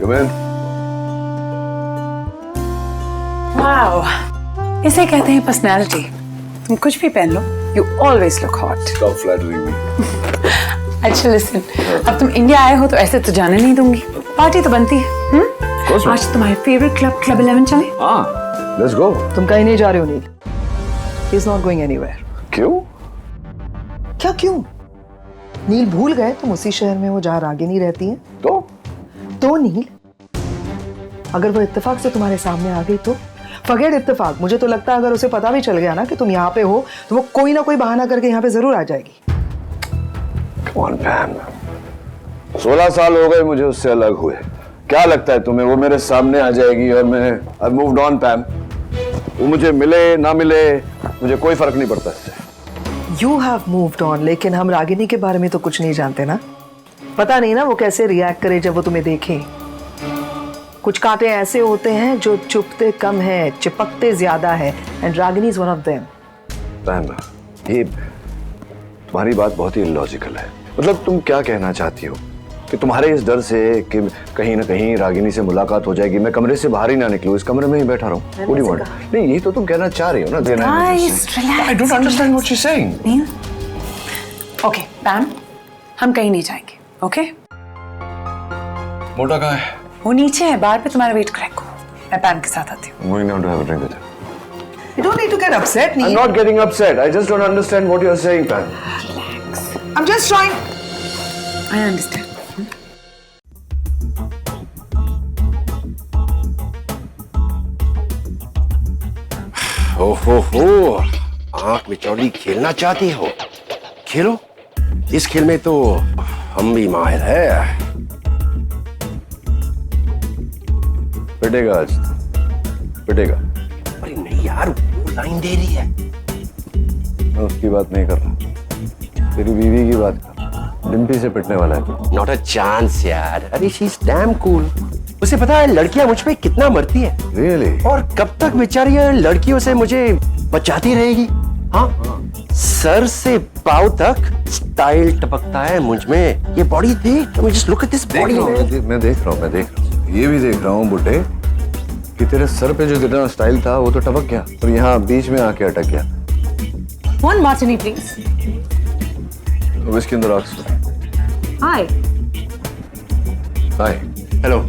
Come in. Wow, इसे कहते हैं पर्सनैलिटी। तुम कुछ भी पहन लो, you always look hot. Stop flattering me. अच्छा लिसन, अब तुम इंडिया आए हो तो ऐसे तो जाने नहीं दूंगी। पार्टी तो बनती है। आज तुम्हारे फेवरेट क्लब क्लब 11 चले? हाँ, let's go. तुम कहीं नहीं जा रहे हो नील। He is not going anywhere. क्यों? क्या क्यों? नील भूल गए तुम उसी शहर में हो जहाँ रागिनी रहती है? तो नील, अगर वो इत्तेफाक से तुम्हारे सामने आ गई तो? फगेट इत्तेफाक, मुझे तो लगता है अगर उसे पता भी चल गया ना कि तुम यहाँ पे हो तो वो कोई ना कोई बहाना करके यहाँ पे जरूर आ जाएगी। Come on, Pam. 16 साल हो गए मुझे उससे अलग हुए। क्या लगता है तुम्हें वो मेरे सामने आ जाएगी और मैं I've moved on, Pam. वो मुझे मिले ना मिले मुझे कोई फर्क नहीं पड़ता इससे। You have moved on, लेकिन हम रागिनी के बारे में तो कुछ नहीं जानते ना। पता नहीं ना वो कैसे रिएक्ट करे जब वो तुम्हें देखे। कुछ कांटे ऐसे होते हैं जो चुभते कम है, चिपकते ज्यादा है, and Ragini is one of them. Pam, ये तुम्हारी बात बहुत ही इलॉजिकल है। मतलब तुम क्या कहना चाहती हो कि तुम्हारे इस डर से कि कहीं ना कहीं रागिनी से मुलाकात हो जाएगी मैं कमरे से बाहर ही ना निकलूं, इस कमरे में ही बैठा रहूं? What do you want? नहीं, यही तो तुम कहना चाह रही हो ना। Guys, relax. I don't understand what she's saying. Okay Pam, हम कहीं नहीं जाएंगे। ओके? मोटा कहाँ है? वो नीचे है, बाहर पे तुम्हारा वेट करेगा। मैं पैम के साथ आती हूँ। I'm going now to have a drink with her. You don't need to get upset, I'm Neil. not getting upset. I just don't understand what you're saying, Pam. I'm just trying. I understand. हो आंख मिचौली खेलना चाहती हो? खेलो, इस खेल में तो हम भी माहिर है। पिटेगा आज, पिटेगा। अरे नहीं यार, वो लाइन दे रही है। मैं उसकी बात नहीं कर रहा, तेरी बीवी की बात कर रहा। डिम्पी से पिटने वाला है तू। नॉट अ चांस यार। अरे शी इज डैम कूल। उसे पता है लड़कियां मुझ पे कितना मरती है। Really? और कब तक बेचारी ये लड़कियों से मुझे बचाती रहेगी? हाँ, सर से पाँव तक स्टाइल टपकता है मुझ में। ये बॉडी देख, just look at this body. मैं देख रहा हूँ, ये भी देख रहा हूँ बुड्ढे कि तेरे सर पे जो जितना स्टाइल था वो तो टपक गया और यहाँ बीच में आके अटक गया। One martini, please. अब इसके अंदर आग सुन। Hi. Hi. Hello.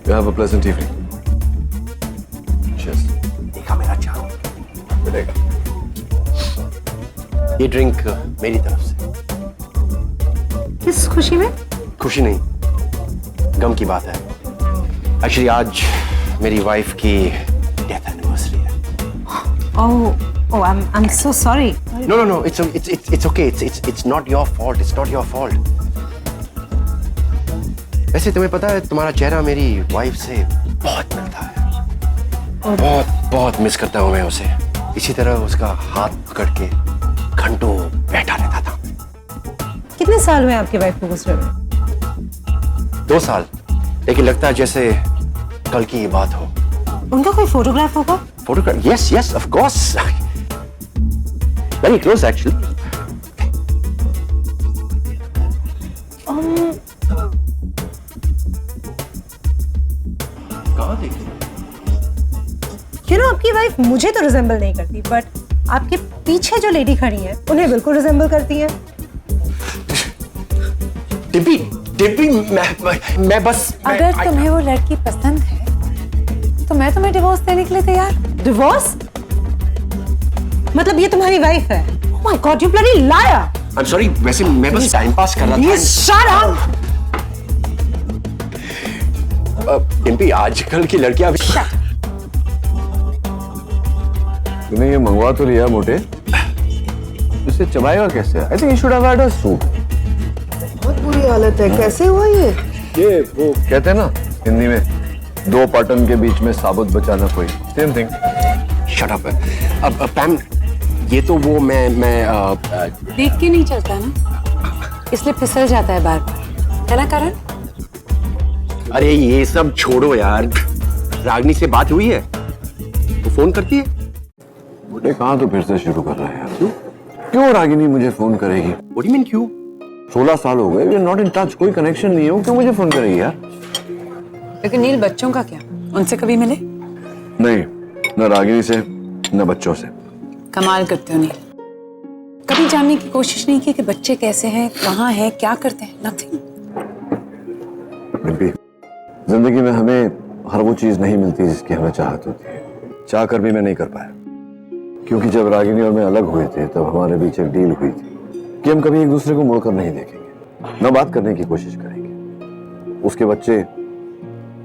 You have a pleasant evening. Cheers. देखा मेरा चांद? पिटेगा। ये ड्रिंक मेरी तरफ से। किस खुशी में? खुशी नहीं, गम की बात है। एक्चुअली आज मेरी वाइफ की डेथ एनिवर्सरी है। Oh, I'm so sorry. No, it's okay. It's not your fault. It's not your fault. वैसे तुम्हें पता है तुम्हारा चेहरा मेरी वाइफ से बहुत मिलता है। बहुत मिस करता हूँ मैं उसे। इसी तरह उसका हाथ पकड़ के घंटों बैठा रहता था। कितने साल हुए आपकी वाइफ को गुजरे हुए? 2 साल, लेकिन लगता है जैसे कल की ये बात हो। उनका कोई फोटोग्राफ होगा? Photograph? Yes, of course. Very close actually. आपकी वाइफ मुझे तो रिजेंबल नहीं करती, बट आपके पीछे जो लेडी खड़ी है उन्हें बिल्कुल रिजेंबल करती है। डिम्पी, मैं बस अगर तुम्हें वो लड़की पसंद है तो मैं तुम्हें डिवोर्स देने के लिए तैयार। डिवोर्स? मतलब ये तुम्हारी वाइफ है? Oh my God, you bloody liar! I'm sorry, वैसे मैं बस टाइम पास कर रहा था। Please shut up! डिम्पी, आजकल की लड़कियां तूने ये मंगवा तो लिया मोटे, इसे चबाएगा कैसे? I think you should have had a soup. बहुत बुरी हालत है, कैसे हुआ ये? ये वो कहते हैं ना हिंदी में, 2 पाटन के बीच में साबुत बचाना कोई, सेम थिंग। Shut up. अब पैम, ये तो वो मैं देख के नहीं चलता ना, इसलिए फिसल जाता है बार बार, है ना करण? अरे ये सब छोड़ो यार, रागनी से बात हुई है? तो फोन करती है? कहाँ तो फिर से शुरू कर रहा है यार। क्यों रागिनी मुझे फोन करेगी? What do you mean क्यों? 16 साल हो गए, we are not in touch, कोई कनेक्शन नहीं है, वो क्यों मुझे फोन करेगी यार? लेकिन नील, बच्चों का क्या? उनसे कभी मिले? नहीं, न रागिनी से न बच्चों से। कमाल करते हो नील, कभी जानने की कोशिश नहीं की कि बच्चे कैसे हैं, कहाँ हैं, क्या करते हैं? नथिंग। डिम्पी, जिंदगी में हमें हर वो चीज नहीं मिलती जिसकी हमें चाहत होती है। चाह कर भी मैं नहीं कर पाया, क्योंकि जब रागिनी और मैं अलग हुए थे तब हमारे बीच एक डील हुई थी कि हम कभी एक दूसरे को मुड़कर नहीं देखेंगे, न बात करने की कोशिश करेंगे। उसके बच्चे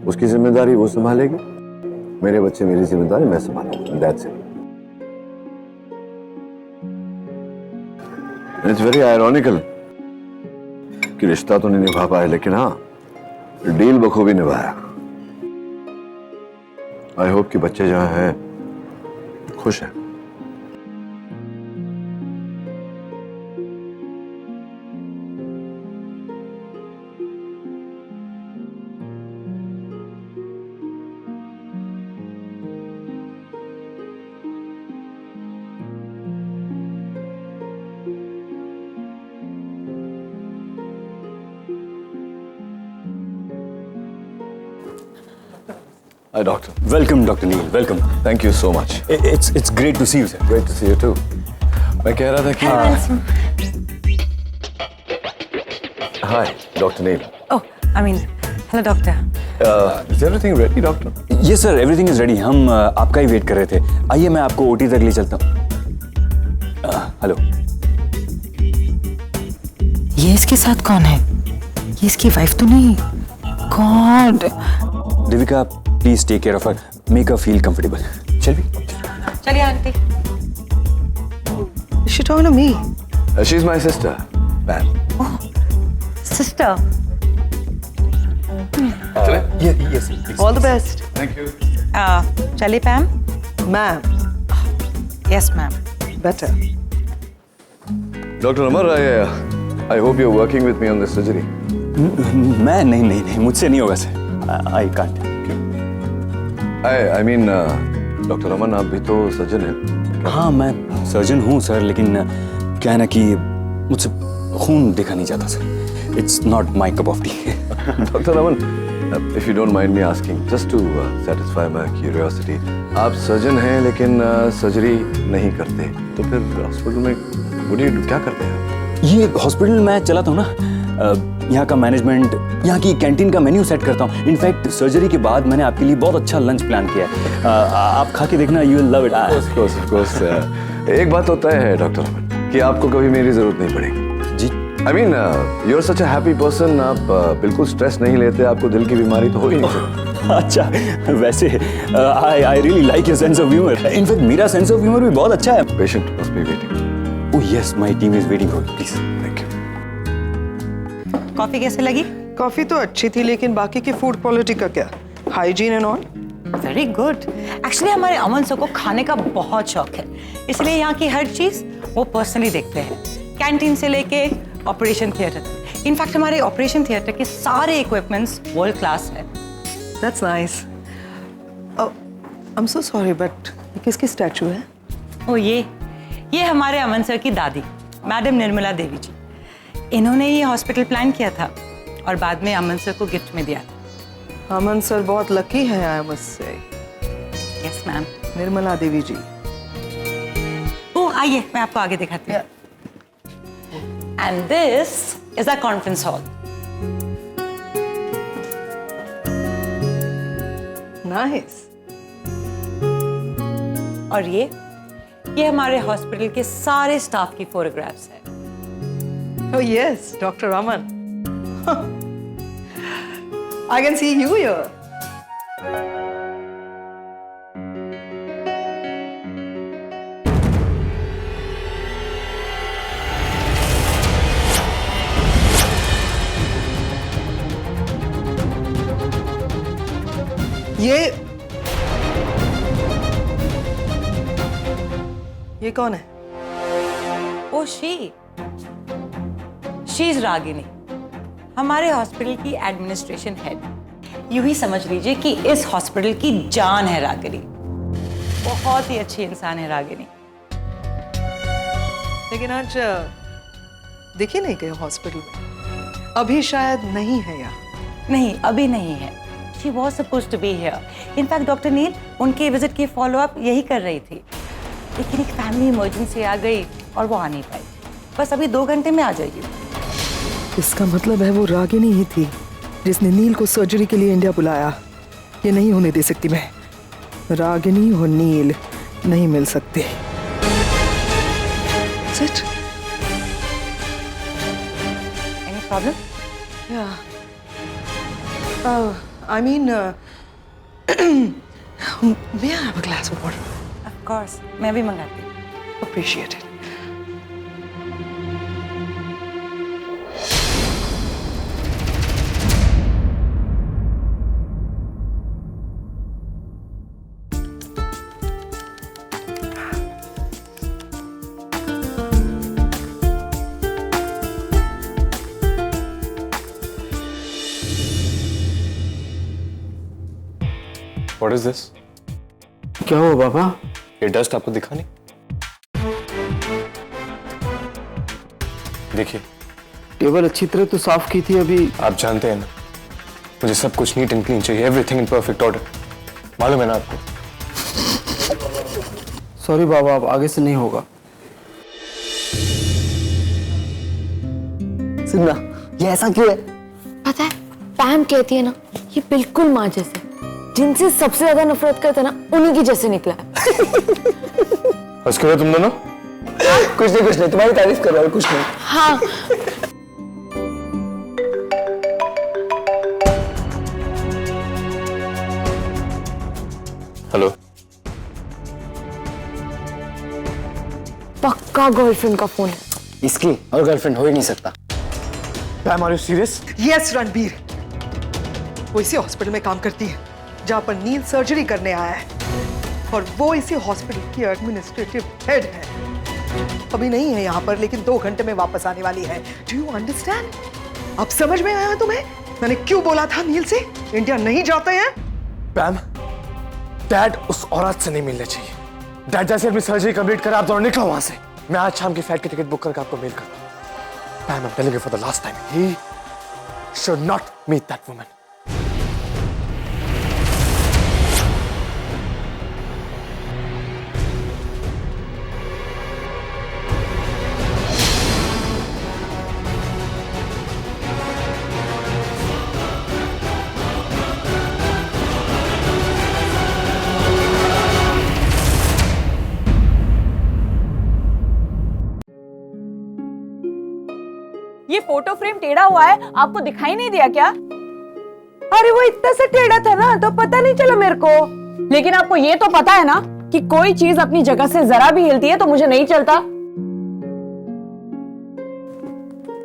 उसकी जिम्मेदारी वो संभालेगी, मेरे बच्चे मेरी जिम्मेदारी मैं संभालूंगा। That's it. It's very ironical कि रिश्ता तो नहीं निभा पाए, लेकिन हाँ, डील बखूबी निभाया। आई होप कि बच्चे जहां हैं खुश हैं। Hi, doctor. Welcome, Dr. Neil. Welcome. Thank you so much. It's great to see you, sir. Great to see you too. मैं कह रहा था कि Hi, Dr. Neil. Oh, I mean, hello doctor. Is everything ready, doctor? Yes, sir. Everything is ready. हम आपका ही wait कर रहे थे। आइए, मैं आपको ओटी तक ले चलता हूँ। हेलो। ये इसके साथ कौन है? ये इसकी वाइफ तो नहीं? God. Devika, please take care of her, make her feel comfortable. चल भी। चलिए aunty. Is she talking to me? She's my sister, Pam. Sister. Yes, please. All the best. Thank you. चलिए Pam. Ma'am, yes ma'am. better. Dr. Amar, I hope you're working with me on this surgery. मैं नहीं, मुझसे नहीं होगा sir. I can't. I mean, Dr. Aman, आप भी तो surgeon हैं। हाँ, मैं सर्जन हूँ सर, लेकिन क्या है ना कि मुझसे खून देखा नहीं जाता sir. It's not my cup of tea. Dr. Aman, if you don't mind me asking, just to satisfy my curiosity, आप सर्जन हैं लेकिन सर्जरी नहीं करते, तो फिर हॉस्पिटल में क्या करते हैं? ये हॉस्पिटल मैं चलाता हूँ ना, यहाँ का मैनेजमेंट, यहाँ की कैंटीन का मेन्यू सेट करता हूँ। इनफैक्ट सर्जरी के बाद मैंने आपके लिए बहुत अच्छा लंच प्लान किया है। आप खा के देखना, you will love it. Of course. एक बात होता है डॉक्टर अमन कि आपको कभी मेरी जरूरत नहीं पड़ेगी जी। I mean, you're such a happy person, आप बिल्कुल स्ट्रेस नहीं लेते, आपको दिल की बीमारी तो हो ही नहीं सकती। अच्छा, वैसे I really like your sense of humour. In fact मेरा सेंस ऑफ ह्यूमर भी बहुत अच्छा है। Patient must be waiting. Oh yes, my team is waiting for you, please. Thank you. Coffee कैसे लगी? कॉफी तो अच्छी थी, लेकिन बाकी की फूड क्वालिटी का क्या? Hygiene and all? Very good. Actually हमारे अमन सर को खाने का बहुत शौक है, इसलिए यहाँ की हर चीज वो पर्सनली देखते हैं, कैंटीन से लेके ऑपरेशन थिएटर तक। इनफैक्ट हमारे ऑपरेशन थिएटर के सारे इक्विपमेंट्स वर्ल्ड क्लास है। That's nice. Oh, I'm so sorry, but किसकी स्टैचू है? ओ ये हमारे अमन सर की दादी, मैडम निर्मला देवी जी। इन्होंने ये हॉस्पिटल प्लान किया था और बाद में अमन सर को गिफ्ट में दिया था। अमन सर बहुत लकी है, I must say. Yes ma'am. Nirmala Devi ji. ओ आइए, मैं आपको आगे दिखाती हूँ। And this is a conference hall. Nice. और ये हमारे हॉस्पिटल के सारे स्टाफ की फोटोग्राफ्स हैं। Oh yes, Dr. Raman. I can see you here. ये कौन है? ओ शी इज रागिनी, हमारे हॉस्पिटल की एडमिनिस्ट्रेशन हेड। यूं ही समझ लीजिए कि इस हॉस्पिटल की जान है रागिनी। बहुत ही अच्छी इंसान है रागिनी। लेकिन आज दिख ही नहीं गए हॉस्पिटल में। अभी शायद नहीं है यहाँ। नहीं, अभी नहीं है। She was suppose to be here. In fact doctor Neil उनके विजिट की फॉलोअप यही कर रही थी, लेकिन एक फैमिली इमरजेंसी आ गई और वो आ नहीं पाई। बस अभी 2 घंटे में आ जाएगी। इसका मतलब है वो रागिनी ही थी जिसने नील को सर्जरी के लिए इंडिया बुलाया। ये नहीं होने दे सकती मैं। रागिनी और नील नहीं मिल सकते। Sit. Any problem? Yeah. I mean, may I have a glass of water? Of course. मैं भी मंगाती हूँ। Appreciate it. What is this? क्या हुआ पापा? ये डस्ट आपको दिखा नहीं? देखिए, टेबल अच्छी तरह तो साफ की थी अभी। आप जानते हैं ना, मुझे सब कुछ नीट एंड क्लीन चाहिए, एवरीथिंग इन परफेक्ट ऑर्डर। मालूम है ना आपको? सॉरी बाबा, अब आगे से नहीं होगा। सुनना, ये ऐसा क्यों है? पता है, पैम कहती है ना, ये बिल्कुल माँ जैसे, जिनसे सबसे ज्यादा नफरत करता ना, उन्हीं की जैसे निकला है। बस करो तुम दोनों। कुछ नहीं, तुम्हारी तारीफ कर रहा हूँ, कुछ नहीं। हाँ। हेलो। पक्का गर्लफ्रेंड का फोन है। इसकी और गर्लफ्रेंड हो ही नहीं सकता। Ma'am, are you serious? Yes, Ranbir. वो इसी हॉस्पिटल में काम करती है जहाँ पर नील सर्जरी करने आया है, और वो इसी हॉस्पिटल की एडमिनिस्ट्रेटिव हेड है। अभी नहीं है यहाँ पर, लेकिन 2 घंटे में वापस आने वाली है। Do you understand? अब समझ में आया तुम्हें मैंने क्यों बोला था नील से इंडिया नहीं जाते हैं? मैम, डैड उस औरत से नहीं मिलने चाहिए। डैड जैसे अपनी सर्जरी कंप्लीट करा, आप दोनों निकलो वहां से। मैं आज शाम की फ्लाइट की टिकट बुक करके आपको मेल करता हूँ। Ma'am, I am telling you for the last time, he should not meet that woman. ये फोटो फ्रेम टेढ़ा हुआ है, आपको दिखाई नहीं दिया क्या? अरे वो इतना सा टेढ़ा था ना, तो पता नहीं चला मेरे को। लेकिन आपको ये तो पता है ना कि कोई चीज अपनी जगह से जरा भी हिलती है तो मुझे नहीं चलता।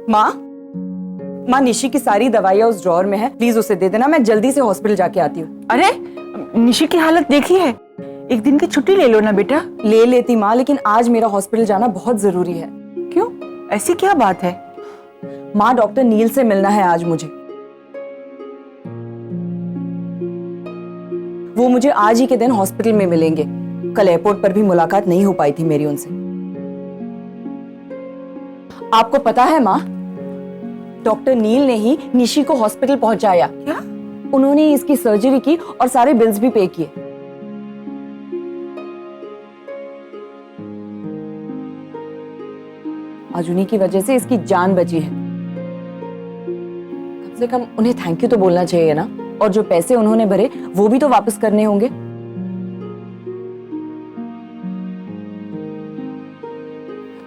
माँ, निशी की सारी दवाइयाँ उस ड्रॉअर में है, प्लीज उसे दे देना। मैं जल्दी से हॉस्पिटल जाके आती हूँ। अरे, निशी की हालत देखी है, एक दिन की छुट्टी ले लो ना बेटा। ले लेती माँ, लेकिन आज मेरा हॉस्पिटल जाना बहुत जरूरी है। क्यों, ऐसी क्या बात है? माँ, डॉक्टर नील से मिलना है आज मुझे। वो मुझे आज ही के दिन हॉस्पिटल में मिलेंगे। कल एयरपोर्ट पर भी मुलाकात नहीं हो पाई थी मेरी उनसे। आपको पता है माँ, डॉक्टर नील ने ही निशी को हॉस्पिटल पहुंचाया। क्या? उन्होंने ही इसकी सर्जरी की और सारे बिल्स भी पे किए। आज उन्हीं की वजह से इसकी जान बची है। कम से कम उन्हें थैंक यू तो बोलना चाहिए ना। और जो पैसे उन्होंने भरे वो भी तो वापस करने होंगे।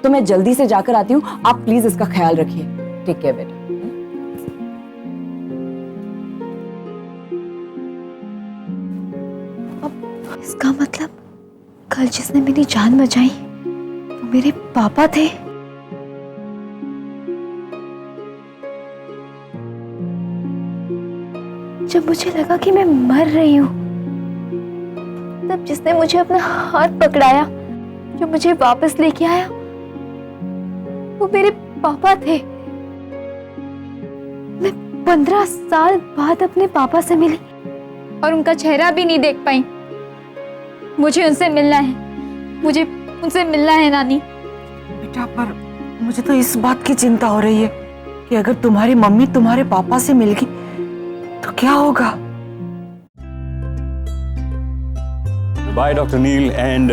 तो मैं जल्दी से जाकर आती हूँ, आप प्लीज इसका ख्याल रखिए। टेक केयर बेटा। इसका मतलब कल जिसने मेरी जान बचाई वो मेरे पापा थे। जब मुझे लगा कि मैं मर रही हूँ, तब जिसने मुझे अपना हाथ पकड़ाया, जो मुझे वापस लेके आया, वो मेरे पापा थे। मैं 15 साल बाद अपने पापा से मिली और उनका चेहरा भी नहीं देख पाई। मुझे उनसे मिलना है, मुझे उनसे मिलना है नानी। बेटा, पर मुझे तो इस बात की चिंता हो रही है कि अगर तुम्हारी मम्मी तुम्हारे पापा से मिल गई तो क्या होगा। Bye doctor Neil and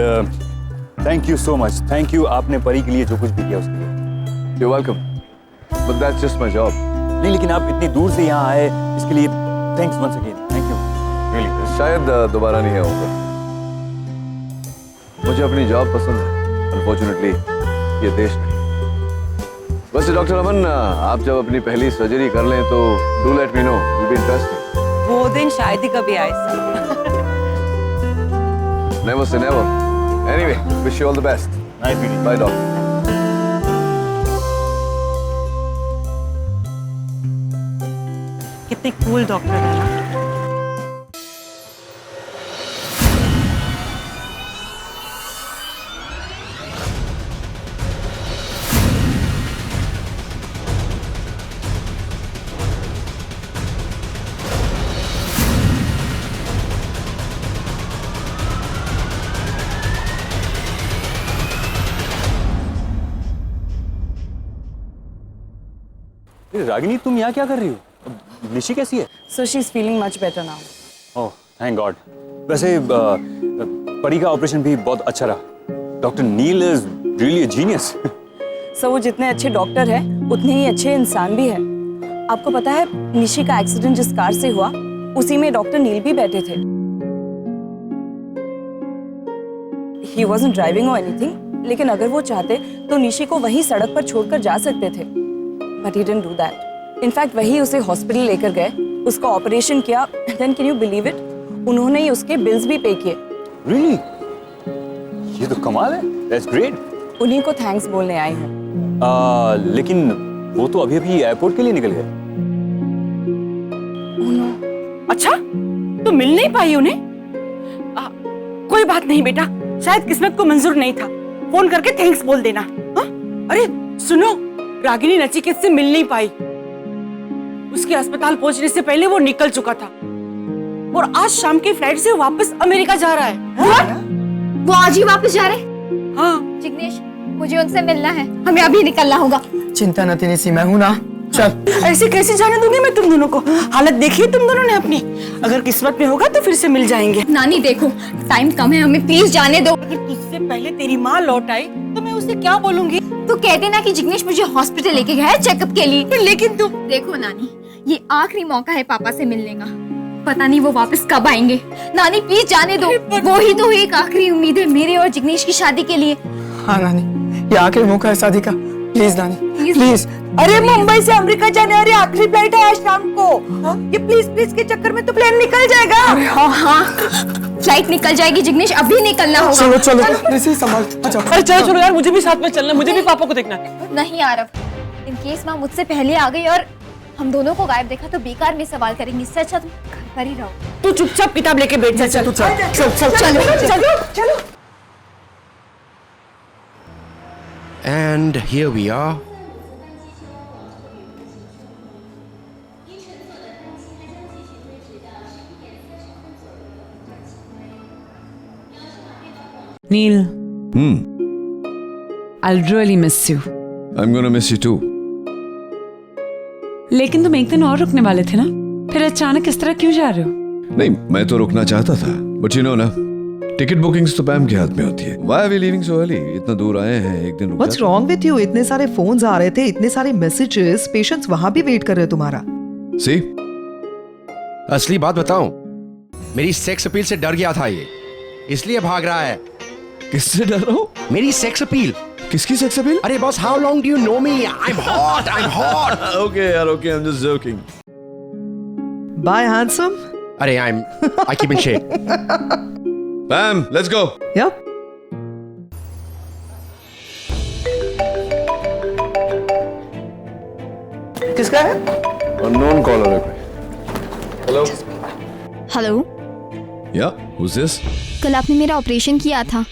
thank you so much. Thank you, आपने परी के लिए जो कुछ भी किया उसके लिए। You're welcome. But that's just my job. नहीं, लेकिन आप इतनी दूर से यहाँ आए इसके लिए thanks once again. Thank you really. शायद दोबारा नहीं आऊंगा। मुझे अपनी जॉब पसंद है, अनफॉर्चुनेटली ये देश नहीं। वैसे डॉक्टर अमन, आप जब अपनी पहली सर्जरी कर लें तो do let me know, will be interesting. वो दिन शायद ही कभी आए sir. Never say never. Anyway, wish you all the best. Nice meeting. By doctor. कितने कूल डॉक्टर है ना। रागिनी, तुम यहाँ क्या कर रही हो? निशी कैसी है? So she's feeling much better now. Oh thank God. वैसे परी का ऑपरेशन भी बहुत अच्छा रहा। Doctor Neil is really a genius. So वो जितने अच्छे डॉक्टर है उतने ही अच्छे इंसान भी है। आपको पता है निशी का एक्सीडेंट जिस कार से हुआ उसी में डॉक्टर नील भी बैठे थे। He wasn't driving or anything, लेकिन अगर वो चाहते तो निशी को वहीं सड़क पर छोड़कर जा सकते थे। But he didn't do that. In fact वही उसे हॉस्पिटल लेकर गए, उसका ऑपरेशन किया, then can you believe it? उन्होंने ही उसके बिल्स भी पे किए। Really? ये तो कमाल है। That's great. उन्हीं को थैंक्स बोलने आई हूँ। लेकिन वो तो अभी अभी एयरपोर्ट के लिए निकल गए। अच्छा, तो मिल नहीं पाई उन्हें? कोई बात नहीं बेटा, शायद किस्मत को मंजूर नहीं था। फोन करके थैंक्स बोल देना। हा? अरे सुनो, रागिनी नचिकेत से मिल नहीं पाई। उसके अस्पताल पहुंचने से पहले वो निकल चुका था और आज शाम की फ्लाइट से वापस अमेरिका जा रहा है। वो आज ही वापस जा रहे? हाँ। जिग्नेश, मुझे उनसे मिलना है, हमें अभी निकलना होगा। चिंता न तेरी सी, मैं हूं ना। चल। ऐसे कैसे जाने दूंगी मैं तुम दोनों को? हालत देखिए तुम दोनों ने अपनी। अगर किस्मत में होगा तो फिर से मिल जाएंगे। नानी देखो, टाइम कम है, हमें प्लीज जाने दो। अगर तुझसे पहले तेरी माँ लौट आई तो मैं उसे क्या बोलूंगी? तो कह देना कि जिग्नेश मुझे हॉस्पिटल लेके गया है चेकअप के लिए। लेकिन तुम देखो नानी, ये आखिरी मौका है पापा से मिलने का। पता नहीं वो वापस कब आएंगे। नानी प्लीज जाने दो, वो ही तो एक आखिरी उम्मीद है मेरे और जिग्नेश की शादी के लिए। हाँ नानी, ये आखिरी मौका है शादी का। प्लीज नानी, प्लीज। अरे मुंबई से अमेरिका जाने वाली आखिरी फ्लाइट है आज शाम को। ये प्लीज प्लीज के चक्कर में तो प्लेन निकल जाएगा। हाँ, फ्लाइट निकल जाएगी जिग्नेश, अभी निकलना होगा। चलो चलो, इसे संभाल। अच्छा, अरे चलो चलो यार, मुझे भी साथ में चलना, मुझे भी पापा को देखना है। नहीं आरव, इन केस माँ मुझसे पहले आ गई और हम दोनों को गायब देखा तो बेकार में सवाल करेंगे। इससे अच्छा तुम घर पर ही रहो। तू चुपचाप किताब लेके बैठ जा। चल चलो चलो। And here we are. Neil, I'll really miss you. I'm gonna miss you too. लेकिन तुम एक दिन और रुकने वाले थे ना, फिर अचानक इस तरह क्यों जा रहे हो? नहीं, मैं तो रुकना चाहता था, बट यू नो ना, टिकट बुकिंग्स तो पैम के हाथ में होती है। Why are we leaving so early? इतना दूर आए हैं, एक दिन रुक What's जाते। wrong with you? इतने सारे फोन्स आ रहे थे, इतने सारे मैसेजेस, पेशेंट्स वहां भी वेट कर रहे हैं तुम्हारा। See? असली बात बताऊं, मेरी सेक्स अपील से डर गया था ये, इसलिए भाग रहा है। किससे डर रहा हूँ? मेरी सेक्स अपील। किसकी सेक्स अपील? अरे boss, how long do you know me? I am hot, I am hot. Okay यार, okay, I'm just joking. Bye handsome. अरे I keep in shape. Pam, let's go. Yep. किसका है? Unknown caller है कोई। Hello. Hello, Yeah, who's this? कल आपने मेरा operation किया था।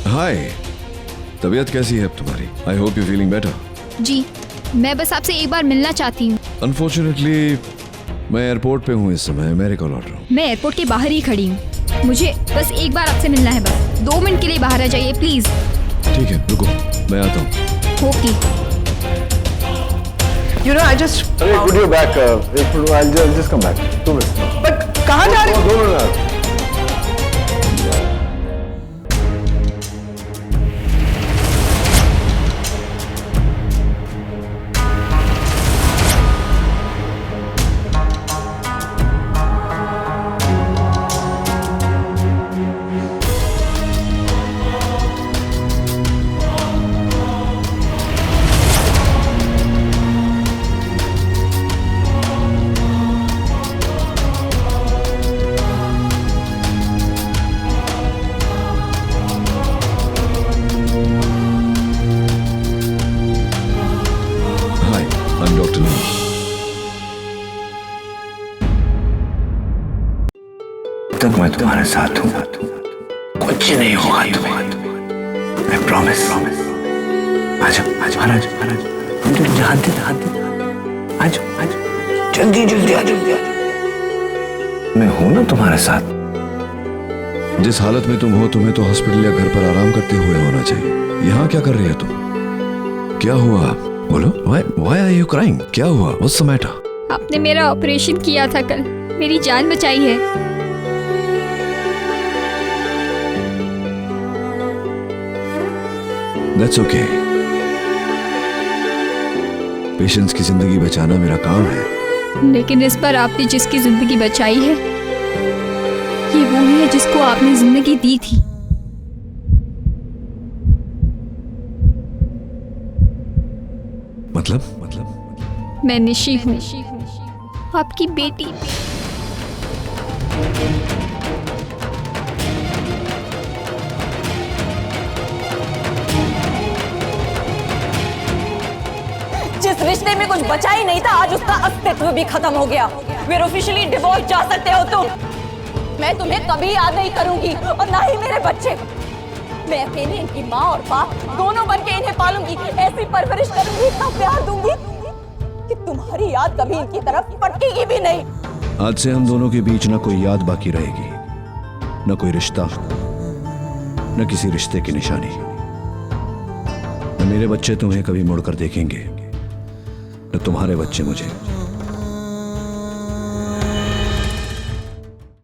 Hi. तबीयत कैसी है अब तुम्हारी? I hope you're feeling better. जी, मैं बस आपसे एक बार मिलना चाहती हूँ। Unfortunately, मैं एयरपोर्ट पे हूँ इस समय, मेरे कॉल ऑर्डर हूँ। मैं एयरपोर्ट के बाहर ही खड़ी हूँ। मुझे बस एक बार आपसे मिलना है, बस 2 मिनट के लिए बाहर आ जाइए प्लीज। ठीक है, रुको, मैं आता हूँ। Okay. You know, I just. अरे put your back. I'll just come back. 2 minutes. But कहाँ जा रही? दो मिनट. I'm Dr. Lee. तक मैं तुम्हारे साथ हूँ, कुछ नहीं होगा तुम्हें, I promise. आजा, महाराज, हम तो जानते, आजा, जल्दी, आजा। मैं हूँ ना तुम्हारे साथ। जिस हालत में तुम हो, तुम्हें तो हॉस्पिटल या घर पर आराम करते हुए होना चाहिए। यहाँ क्या कर रही है तुम? क्या हुआ? बोलो, why are you crying? क्या हुआ? What's the matter? आपने मेरा ऑपरेशन किया था कल, मेरी जान बचाई है। That's okay. पेशेंट्स की जिंदगी बचाना मेरा काम है। लेकिन इस पर आपने जिसकी जिंदगी बचाई है, ये वो ही है जिसको आपने जिंदगी दी थी। मतलब मैं निशी हूँ, आपकी बेटी। जिस रिश्ते में कुछ बचा ही नहीं था, आज उसका अस्तित्व भी खत्म हो गया। We're officially divorced, जा सकते हो तुम। मैं तुम्हें कभी याद नहीं करूंगी और ना ही मेरे बच्चे। मैं अकेले इनकी माँ और बाप दोनों बन के इन्हें पालूंगी, ऐसी परवरिश करूंगी, इतना प्यार दूंगी कि तुम्हारी याद कभी इनकी तरफ फटकेगी भी नहीं। आज से हम दोनों के बीच ना कोई याद बाकी रहेगी, न कोई रिश्ता, न किसी रिश्ते की निशानी। न मेरे बच्चे तुम्हें कभी मुड़कर देखेंगे, न तुम्हारे बच्चे मुझे।